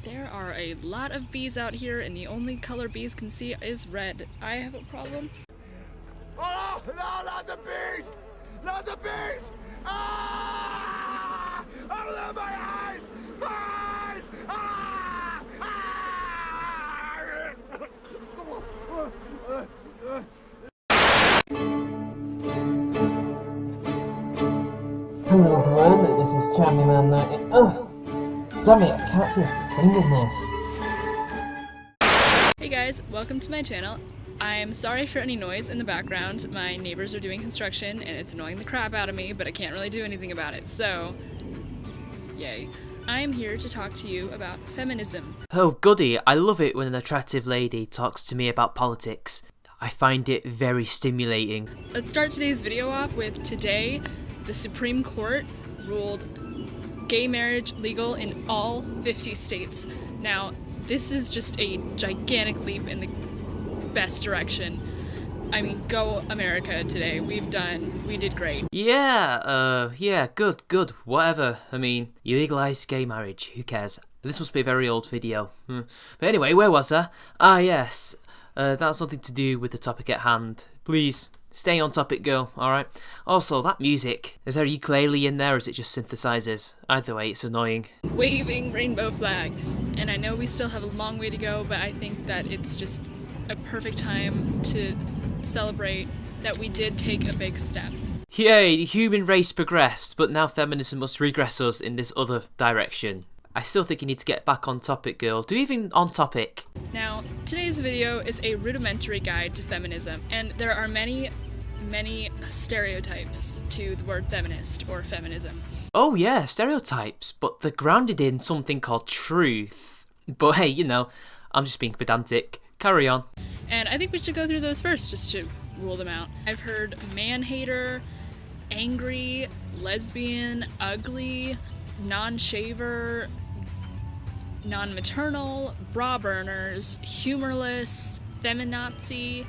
There are a lot of bees out here, and the only color bees can see is red. I have a problem. Oh, no, not the bees! Not the bees! Ah! Open my eyes! My eyes! Ah! Ah! Hello everyone, this is ChampiMan90. Ugh! Damn it, I can't see a thing in this. Hey guys, welcome to my channel. I'm sorry for any noise in the background. My neighbors are doing construction and it's annoying the crap out of me, but I can't really do anything about it, so yay. I am here to talk to you about feminism. Oh goody, I love it when an attractive lady talks to me about politics. I find it very stimulating. Let's start today's video off with today, the Supreme Court ruled gay marriage legal in all 50 states. Now, this is just a gigantic leap in the best direction. I mean, go America today. We did great. Yeah, good, whatever. I mean, you legalised gay marriage, who cares? This must be a very old video. But anyway, where was I? Ah yes, that's nothing to do with the topic at hand. Please, stay on topic, girl, alright? Also, that music, is there a ukulele in there or is it just synthesizers? Either way, it's annoying. Waving rainbow flag. And I know we still have a long way to go, but I think that it's just a perfect time to celebrate that we did take a big step. Yay, the human race progressed, but now feminism must regress us in this other direction. I still think you need to get back on topic, girl. Do even on topic. Now, today's video is a rudimentary guide to feminism, and there are many stereotypes to the word feminist or feminism. Oh yeah, stereotypes, but they're grounded in something called truth. But hey, you know, I'm just being pedantic. Carry on. And I think we should go through those first, just to rule them out. I've heard man-hater, angry, lesbian, ugly, non-shaver, non-maternal, bra burners, humorless, feminazi.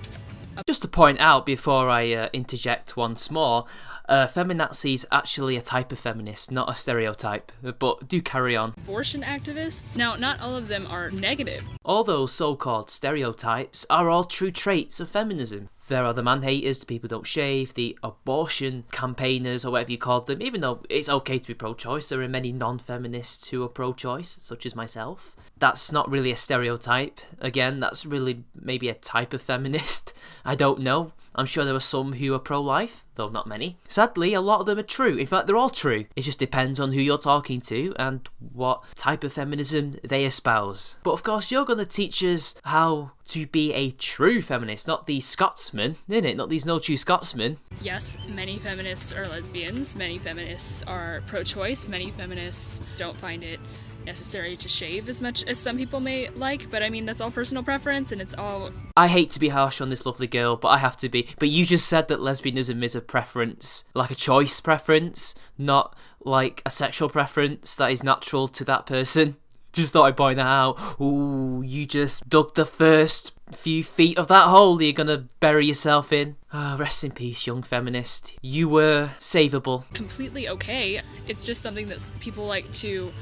Just to point out before I interject once more, feminazi is actually a type of feminist, not a stereotype. But do carry on. Abortion activists. Now, not all of them are negative. All those so-called stereotypes are all true traits of feminism. There are the man-haters, the people who don't shave, the abortion campaigners, or whatever you call them. Even though it's okay to be pro-choice, there are many non-feminists who are pro-choice, such as myself. That's not really a stereotype. Again, that's really maybe a type of feminist. I don't know. I'm sure there are some who are pro-life, though not many. Sadly, a lot of them are true. In fact, they're all true. It just depends on who you're talking to and what type of feminism they espouse. But of course, you're going to teach us how to be a true feminist, not these Scotsmen, innit? Not these no true Scotsmen. Yes, many feminists are lesbians, many feminists are pro-choice, many feminists don't find it necessary to shave as much as some people may like, but I mean, that's all personal preference and it's all... I hate to be harsh on this lovely girl, but I have to be. But you just said that lesbianism is a preference, like a choice preference, not like a sexual preference that is natural to that person. Just thought I'd point that out. Ooh, you just dug the first few feet of that hole that you're gonna bury yourself in. Ah, rest in peace, young feminist. You were savable. Completely okay. It's just something that people like to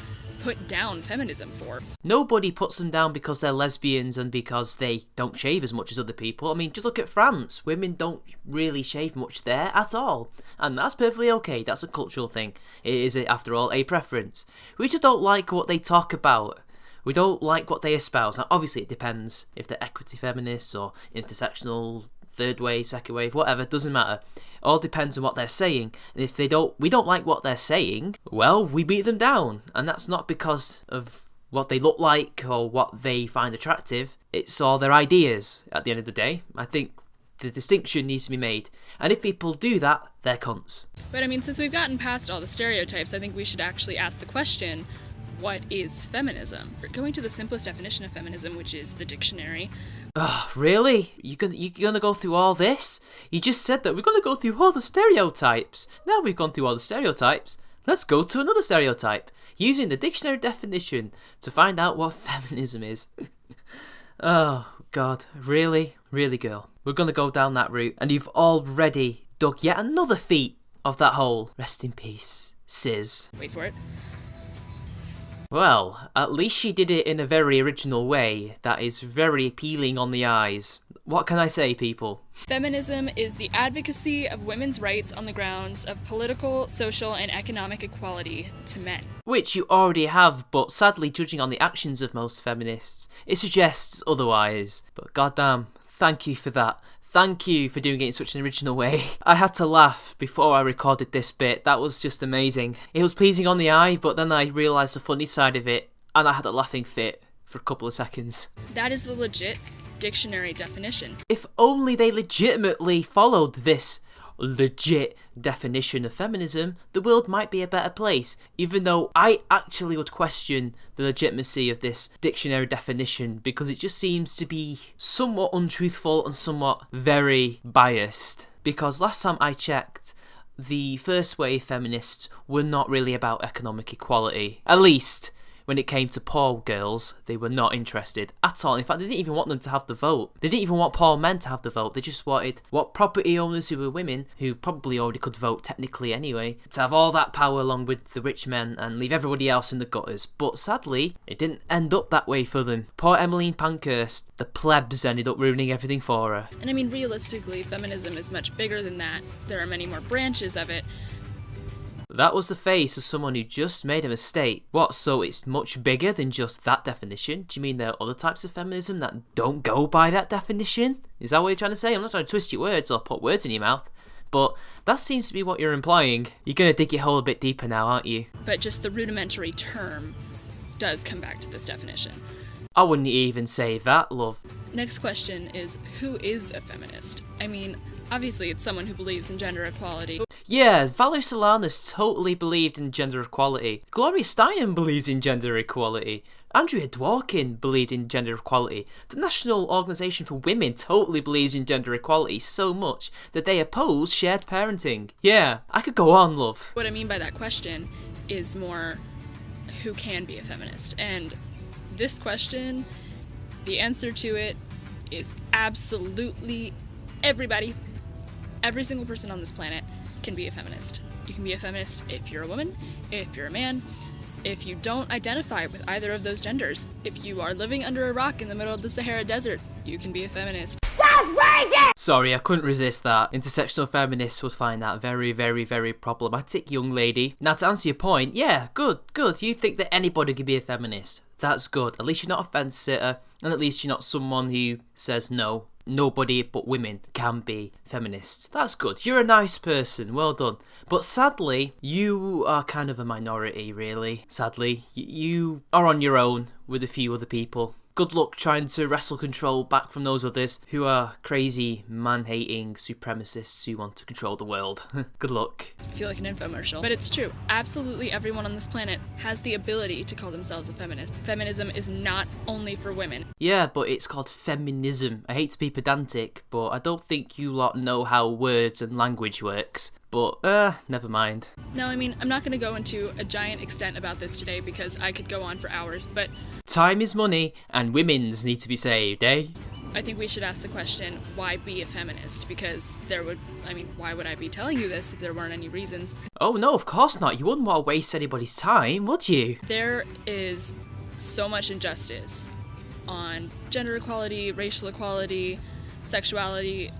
put down feminism for. Nobody puts them down because they're lesbians and because they don't shave as much as other people. I mean, just look at France. Women don't really shave much there at all. And that's perfectly okay. That's a cultural thing. It is, after all, a preference. We just don't like what they talk about. We don't like what they espouse. Now, obviously, it depends if they're equity feminists or intersectional, third wave, second wave, whatever, doesn't matter. All depends on what they're saying, and if we don't like what they're saying, well, we beat them down, and that's not because of what they look like or what they find attractive, it's all their ideas at the end of the day. I think the distinction needs to be made, and if people do that, they're cunts. But I mean, since we've gotten past all the stereotypes, I think we should actually ask the question, what is feminism? We're going to the simplest definition of feminism, which is the dictionary. Oh, really? You're gonna go through all this? You just said that we're gonna go through all the stereotypes. Now we've gone through all the stereotypes, let's go to another stereotype, using the dictionary definition to find out what feminism is. Oh, God. Really? Really, girl? We're gonna go down that route, and you've already dug yet another feet of that hole. Rest in peace, sis. Wait for it. Well, at least she did it in a very original way that is very appealing on the eyes. What can I say, people? Feminism is the advocacy of women's rights on the grounds of political, social, and economic equality to men. Which you already have, but sadly, judging on the actions of most feminists, it suggests otherwise. But goddamn, thank you for that. Thank you for doing it in such an original way. I had to laugh before I recorded this bit. That was just amazing. It was pleasing on the eye, but then I realised the funny side of it, and I had a laughing fit for a couple of seconds. That is the legit dictionary definition. If only they legitimately followed this legit definition of feminism, the world might be a better place, even though I actually would question the legitimacy of this dictionary definition because it just seems to be somewhat untruthful and somewhat very biased. Because last time I checked, the first wave feminists were not really about economic equality. At least when it came to poor girls, they were not interested at all. In fact, they didn't even want them to have the vote. They didn't even want poor men to have the vote. They just wanted what property owners who were women, who probably already could vote technically anyway, to have all that power along with the rich men and leave everybody else in the gutters. But sadly, it didn't end up that way for them. Poor Emmeline Pankhurst, the plebs ended up ruining everything for her. And I mean, realistically, feminism is much bigger than that. There are many more branches of it. That was the face of someone who just made a mistake. What, so it's much bigger than just that definition? Do you mean there are other types of feminism that don't go by that definition? Is that what you're trying to say? I'm not trying to twist your words or put words in your mouth, but that seems to be what you're implying. You're going to dig your hole a bit deeper now, aren't you? But just the rudimentary term does come back to this definition. I wouldn't even say that, love. Next question is, who is a feminist? I mean, obviously it's someone who believes in gender equality. Yeah, Valerie Solanas totally believed in gender equality. Gloria Steinem believes in gender equality. Andrea Dworkin believed in gender equality. The National Organisation for Women totally believes in gender equality so much that they oppose shared parenting. Yeah, I could go on, love. What I mean by that question is more, who can be a feminist? And this question, the answer to it is absolutely everybody. Every single person on this planet can be a feminist. You can be a feminist if you're a woman, if you're a man, if you don't identify with either of those genders. If you are living under a rock in the middle of the Sahara Desert, you can be a feminist. Sorry, I couldn't resist that. Intersectional feminists would find that very, very, very problematic, young lady. Now, to answer your point, yeah, good. You think that anybody can be a feminist. That's good. At least you're not a fence sitter, and at least you're not someone who says no. Nobody but women can be feminists. That's good. You're a nice person. Well done. But sadly, you are kind of a minority, really. Sadly, you are on your own with a few other people. Good luck trying to wrestle control back from those others who are crazy, man-hating supremacists who want to control the world. Good luck. I feel like an infomercial. But it's true. Absolutely everyone on this planet has the ability to call themselves a feminist. Feminism is not only for women. Yeah, but it's called feminism. I hate to be pedantic, but I don't think you lot know how words and language works. But, never mind. No, I mean, I'm not going to go into a giant extent about this today because I could go on for hours, but time is money, and women's need to be saved, eh? I think we should ask the question, why be a feminist? Because why would I be telling you this if there weren't any reasons? Oh no, of course not. You wouldn't want to waste anybody's time, would you? There is so much injustice on gender equality, racial equality, sexuality,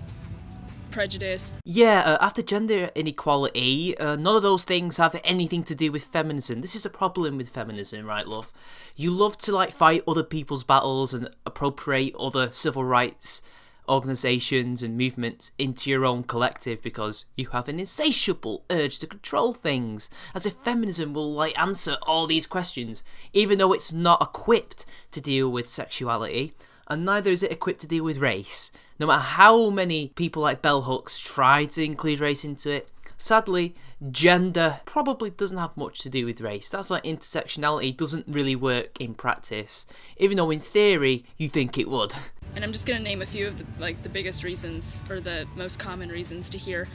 prejudice. Yeah, after gender inequality, none of those things have anything to do with feminism. This is a problem with feminism, right, love? You love to, fight other people's battles and appropriate other civil rights organisations and movements into your own collective because you have an insatiable urge to control things, as if feminism will, answer all these questions, even though it's not equipped to deal with sexuality, and neither is it equipped to deal with race. No matter how many people like bell hooks try to include race into it, sadly, gender probably doesn't have much to do with race. That's why intersectionality doesn't really work in practice, even though in theory you think it would. And I'm just going to name a few of the biggest reasons, or the most common reasons to hear,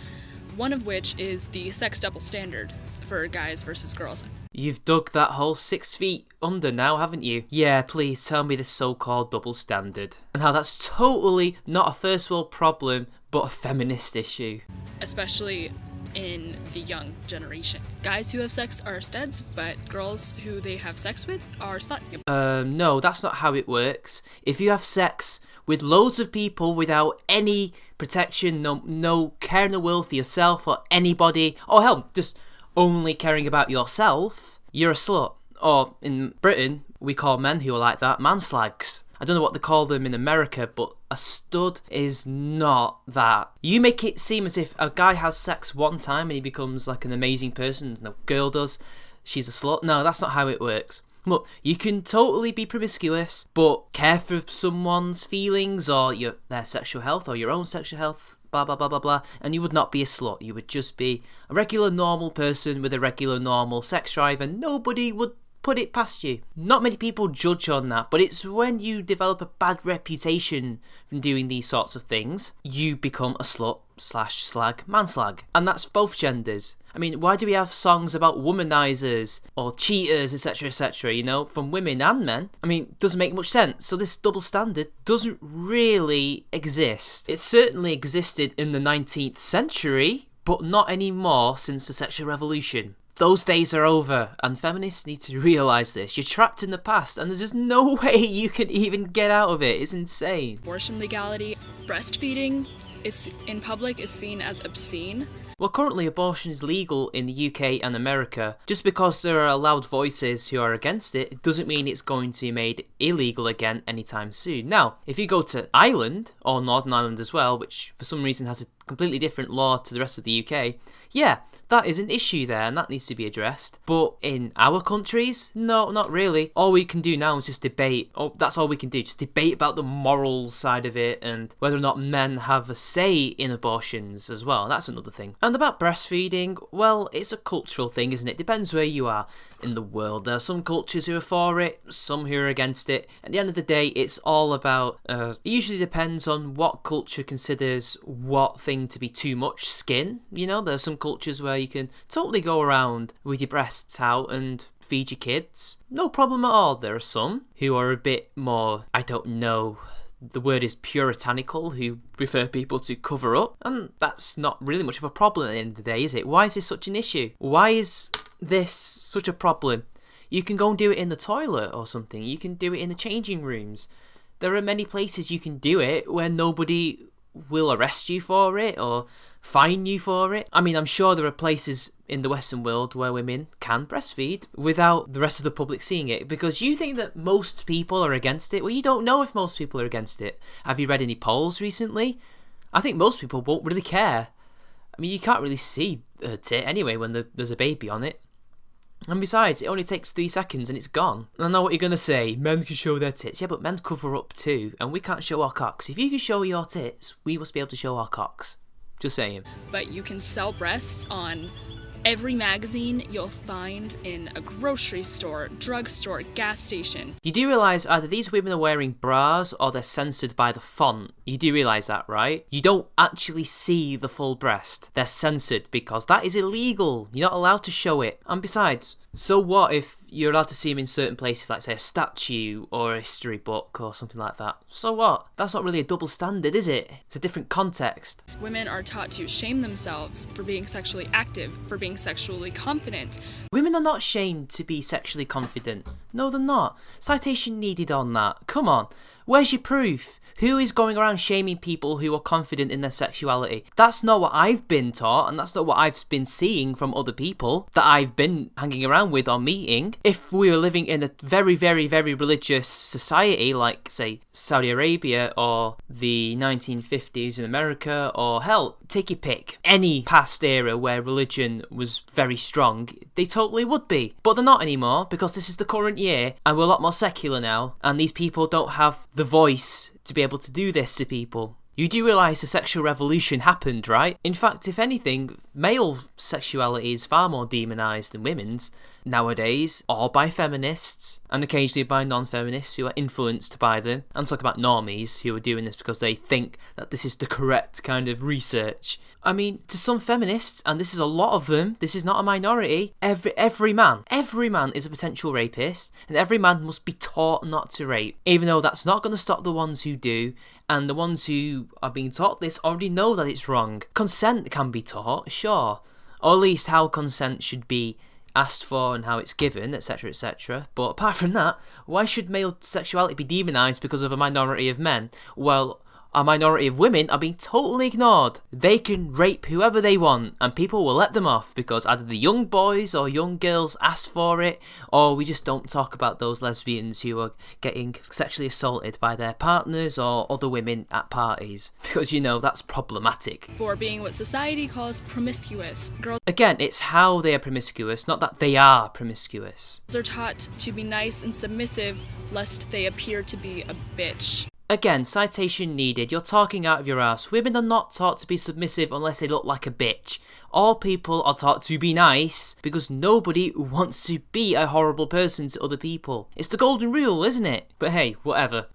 one of which is the sex double standard for guys versus girls. You've dug that hole 6 feet under now, haven't you? Yeah, please tell me the so-called double standard. And how that's totally not a first world problem, but a feminist issue. Especially in the young generation. Guys who have sex are studs, but girls who they have sex with are sluts. No, that's not how it works. If you have sex with loads of people without any protection, no care in the world for yourself or anybody, or hell, just only caring about yourself, you're a slut. Or in Britain, we call men who are like that manslags. I don't know what they call them in America, but a stud is not that. You make it seem as if a guy has sex one time and he becomes like an amazing person. No, girl does. She's a slut. No, that's not how it works. Look, you can totally be promiscuous, but care for someone's feelings or their sexual health or your own sexual health, blah, blah, blah, blah, blah, and you would not be a slut. You would just be a regular, normal person with a regular, normal sex drive, and nobody would put it past you. Not many people judge on that, but it's when you develop a bad reputation from doing these sorts of things, you become a slut / slag manslag. And that's both genders. I mean, why do we have songs about womanizers or cheaters, etc., you know, from women and men? I mean, it doesn't make much sense. So this double standard doesn't really exist. It certainly existed in the 19th century, but not anymore since the sexual revolution. Those days are over, and feminists need to realise this. You're trapped in the past, and there's just no way you can even get out of it. It's insane. Abortion legality, breastfeeding in public is seen as obscene. Well, currently abortion is legal in the UK and America. Just because there are loud voices who are against it, it doesn't mean it's going to be made illegal again anytime soon. Now, if you go to Ireland, or Northern Ireland as well, which for some reason has a completely different law to the rest of the UK, yeah, that is an issue there and that needs to be addressed. But in our countries, no, not really. All we can do now is just debate. Oh, that's all we can do, just debate about the moral side of it and whether or not men have a say in abortions as well. That's another thing. And about breastfeeding, well, it's a cultural thing, isn't it? Depends where you are in the world. There are some cultures who are for it, some who are against it. At the end of the day, it's all about, it usually depends on what culture considers what thing to be too much skin. You know, there are some cultures where you can totally go around with your breasts out and feed your kids. No problem at all. There are some who are a bit more, I don't know, the word is puritanical, who prefer people to cover up, and that's not really much of a problem at the end of the day, is it? Why is this such an issue? Why is this such a problem? You can go and do it in the toilet or something. You can do it in the changing rooms. There are many places you can do it where nobody will arrest you for it or fine you for it. I mean, I'm sure there are places in the Western world where women can breastfeed without the rest of the public seeing it, because you think that most people are against it. Well, you don't know if most people are against it. Have you read any polls recently? I think most people won't really care. I mean, you can't really see a tit anyway when there's a baby on it. And besides, it only takes 3 seconds and it's gone. I know what you're going to say, men can show their tits. Yeah, but men cover up too, and we can't show our cocks. If you can show your tits, we must be able to show our cocks. Just saying. But you can sell breasts on every magazine you'll find in a grocery store, drugstore, gas station. You do realise either these women are wearing bras or they're censored by the font. You do realise that, right? You don't actually see the full breast. They're censored because that is illegal. You're not allowed to show it. And besides, so what if you're allowed to see them in certain places, like say a statue or a history book or something like that? So what? That's not really a double standard, is it? It's a different context. Women are taught to shame themselves for being sexually active, for being sexually confident. Women are not shamed to be sexually confident. No, they're not. Citation needed on that. Come on. Where's your proof? Who is going around shaming people who are confident in their sexuality? That's not what I've been taught, and that's not what I've been seeing from other people that I've been hanging around with or meeting. If we were living in a very, very, very religious society, like, say, Saudi Arabia or the 1950s in America, or hell, take your pick, any past era where religion was very strong, they totally would be. But they're not anymore, because this is the current year, and we're a lot more secular now, and these people don't have the voice to be able to do this to people. You do realise the sexual revolution happened, right? In fact, if anything, male sexuality is far more demonised than women's nowadays, or by feminists, and occasionally by non-feminists who are influenced by them. I'm talking about normies who are doing this because they think that this is the correct kind of research. I mean, to some feminists, and this is a lot of them, this is not a minority, every man is a potential rapist, and every man must be taught not to rape, even though that's not going to stop the ones who do, and the ones who are being taught this already know that it's wrong. Consent can be taught, sure. or at least how consent should be asked for and how it's given, etc, etc. But apart from that, why should male sexuality be demonised because of a minority of men? Well, a minority of women are being totally ignored. They can rape whoever they want and people will let them off because either the young boys or young girls ask for it, or we just don't talk about those lesbians who are getting sexually assaulted by their partners or other women at parties, because you know that's problematic. For being what society calls promiscuous. Girls Again, it's how they are promiscuous, not that they are promiscuous. are taught to be nice and submissive lest they appear to be a bitch. Again, citation needed. You're talking out of your ass. Women are not taught to be submissive unless they look like a bitch. All people are taught to be nice because nobody wants to be a horrible person to other people. It's the golden rule, isn't it? But hey, whatever.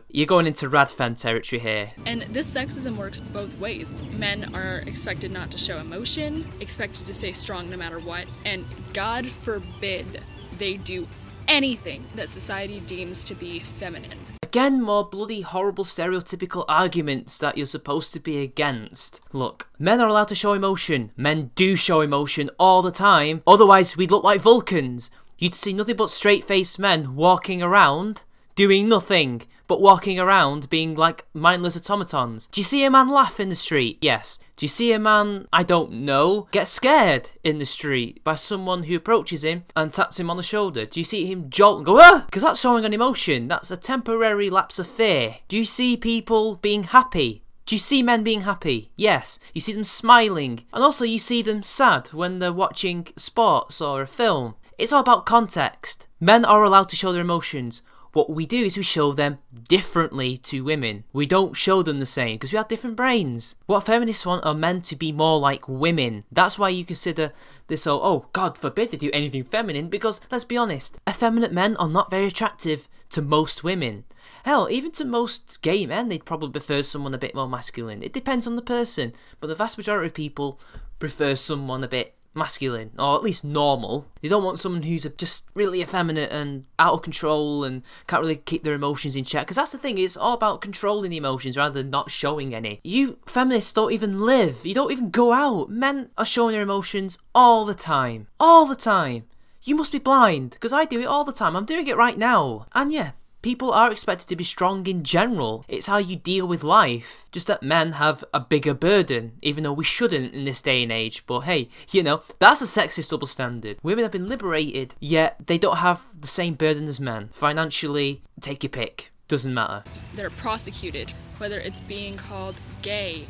You're going into radfem territory here. And this sexism works both ways. Men are expected not to show emotion, expected to stay strong no matter what, and God forbid they do anything that society deems to be feminine. Again, more bloody horrible stereotypical arguments that you're supposed to be against. Look, men are allowed to show emotion. Men do show emotion all the time. Otherwise, we'd look like Vulcans. You'd see nothing but straight-faced men walking around, doing nothing, but walking around being like mindless automatons. Do you see a man laugh in the street? Yes. Do you see a man, I don't know, get scared in the street by someone who approaches him and taps him on the shoulder? Do you see him jolt and go, ah? Because that's showing an emotion. That's a temporary lapse of fear. Do you see people being happy? Do you see men being happy? Yes. You see them smiling. And also you see them sad when they're watching sports or a film. It's all about context. Men are allowed to show their emotions. What we do is we show them differently to women. We don't show them the same because we have different brains. What feminists want are men to be more like women. That's why you consider this whole, oh, God forbid they do anything feminine, because let's be honest, effeminate men are not very attractive to most women. Hell, even to most gay men, they'd probably prefer someone a bit more masculine. It depends on the person, but the vast majority of people prefer someone a bit masculine, or at least normal. They don't want someone who's just really effeminate and out of control and can't really keep their emotions in check, because that's the thing, it's all about controlling the emotions rather than not showing any. You feminists don't even live, you don't even go out. Men are showing their emotions all the time. All the time. You must be blind, because I do it all the time. I'm doing it right now. And yeah, people are expected to be strong in general. It's how you deal with life. Just that men have a bigger burden, even though we shouldn't in this day and age. But hey, you know, that's a sexist double standard. Women have been liberated, yet they don't have the same burden as men. Financially, take your pick. Doesn't matter. They're prosecuted, whether it's being called gay,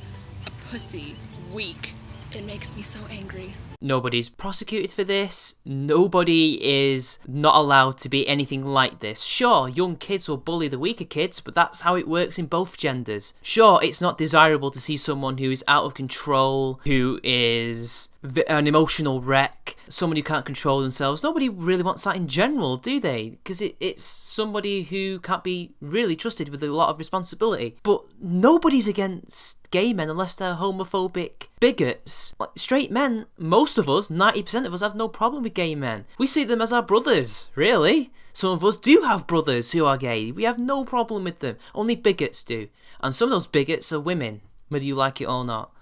a pussy, weak. It makes me so angry. Nobody's prosecuted for this. Nobody is not allowed to be anything like this. Sure, young kids will bully the weaker kids, but that's how it works in both genders. Sure, it's not desirable to see someone who is out of control, who is an emotional wreck, someone who can't control themselves. Nobody really wants that in general, do they? Because it's somebody who can't be really trusted with a lot of responsibility. But nobody's against gay men unless they're homophobic bigots. Like straight men, most of us, 90% of us, have no problem with gay men. We see them as our brothers, really. Some of us do have brothers who are gay. We have no problem with them. Only bigots do. And some of those bigots are women, whether you like it or not.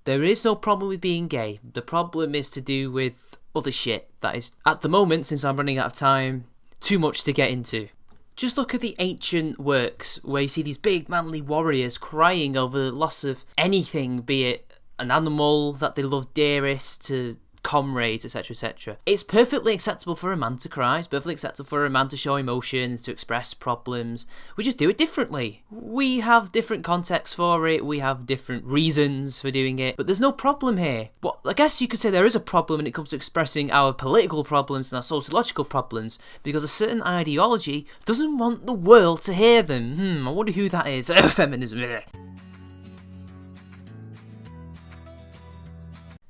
There is no problem with being gay. The problem is to do with other shit. That is, at the moment, since I'm running out of time, too much to get into. Just look at the ancient works where you see these big manly warriors crying over the loss of anything, be it an animal that they love dearest to comrades, etc, etc. It's perfectly acceptable for a man to cry. It's perfectly acceptable for a man to show emotions, to express problems. We just do it differently. We have different contexts for it. We have different reasons for doing it. But there's no problem here. But I guess you could say there is a problem when it comes to expressing our political problems and our sociological problems, because a certain ideology doesn't want the world to hear them. I wonder who that is. Feminism.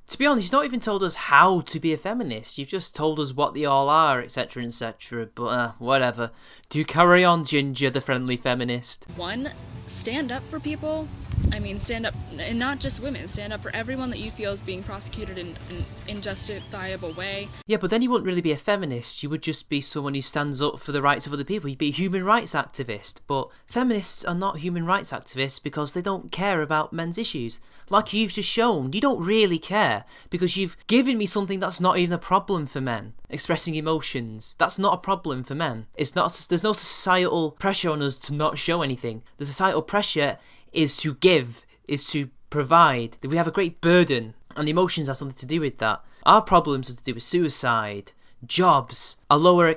To be honest, you've not even told us how to be a feminist. You've just told us what they all are, etc, etc. But whatever. Do carry on, Ginger, the friendly feminist. 1. stand up for people. I mean, stand up, and not just women, stand up for everyone that you feel is being prosecuted in an injustifiable way. Yeah, but then you wouldn't really be a feminist. You would just be someone who stands up for the rights of other people. You'd be a human rights activist. But feminists are not human rights activists because they don't care about men's issues. Like you've just shown, you don't really care because you've given me something that's not even a problem for men. Expressing emotions, that's not a problem for men. It's not. There's no societal pressure on us to not show anything. The societal pressure is to give, is to provide. We have a great burden, and emotions have something to do with that. Our problems are to do with suicide, jobs, a lower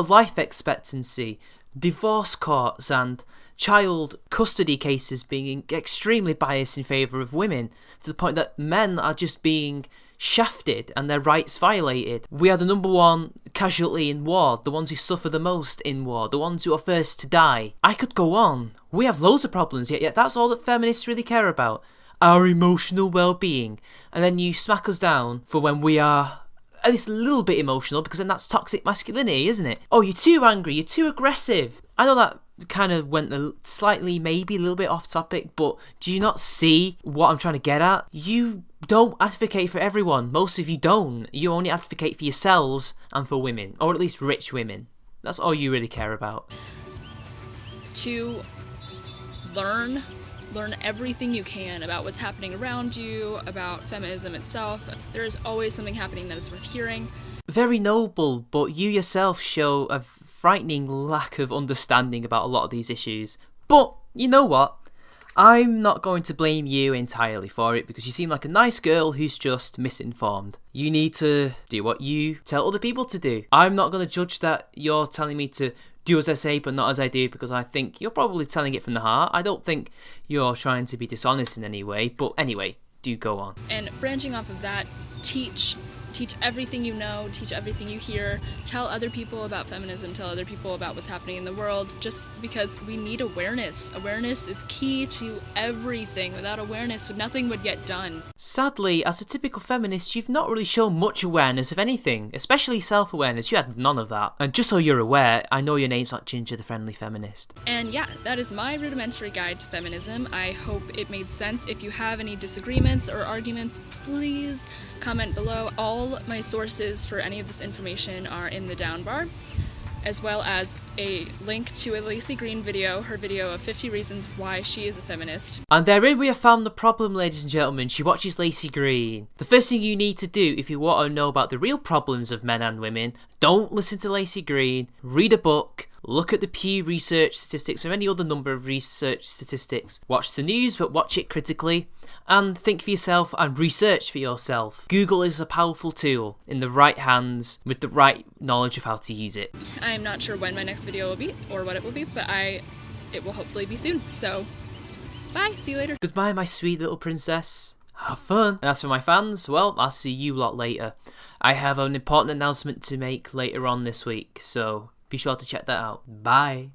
life expectancy, divorce courts, and child custody cases being extremely biased in favour of women, to the point that men are just being shafted and their rights violated. We are the number one casualty in war, the ones who suffer the most in war, the ones who are first to die. I could go on. We have loads of problems, yet that's all that feminists really care about. Our emotional well-being. And then you smack us down for when we are at least a little bit emotional, because then that's toxic masculinity, isn't it? Oh, you're too angry, you're too aggressive. I know that kind of went slightly, maybe a little bit off topic, but do you not see what I'm trying to get at? You don't advocate for everyone. Most of you don't. You only advocate for yourselves and for women, or at least rich women. That's all you really care about. To learn everything you can about what's happening around you, about feminism itself. There's always something happening that is worth hearing. Very noble, but you yourself show a frightening lack of understanding about a lot of these issues. But you know what? I'm not going to blame you entirely for it, because you seem like a nice girl who's just misinformed. You need to do what you tell other people to do. I'm not going to judge that you're telling me to do as I say but not as I do, because I think you're probably telling it from the heart. I don't think you're trying to be dishonest in any way, but anyway, do go on. And branching off of that, teach everything you know, teach everything you hear, tell other people about feminism, tell other people about what's happening in the world, just because we need awareness. Awareness is key to everything. Without awareness, nothing would get done. Sadly, as a typical feminist, you've not really shown much awareness of anything, especially self-awareness. You had none of that. And just so you're aware, I know your name's not Ginger the Friendly Feminist. And yeah, that is my rudimentary guide to feminism. I hope it made sense. If you have any disagreements or arguments, please comment below. All my sources for any of this information are in the down bar, as well as a link to a Lacey Green video, her video of 50 reasons why she is a feminist. And therein we have found the problem, ladies and gentlemen. She watches Lacey Green. The first thing you need to do if you want to know about the real problems of men and women, don't listen to Lacey Green, read a book, look at the Pew Research statistics or any other number of research statistics. Watch the news, but watch it critically. And think for yourself and research for yourself. Google is a powerful tool in the right hands with the right knowledge of how to use it. I'm not sure when my next video will be or what it will be, but it will hopefully be soon. So, bye, see you later. Goodbye, my sweet little princess. Have fun. And as for my fans, well, I'll see you lot later. I have an important announcement to make later on this week, so be sure to check that out. Bye.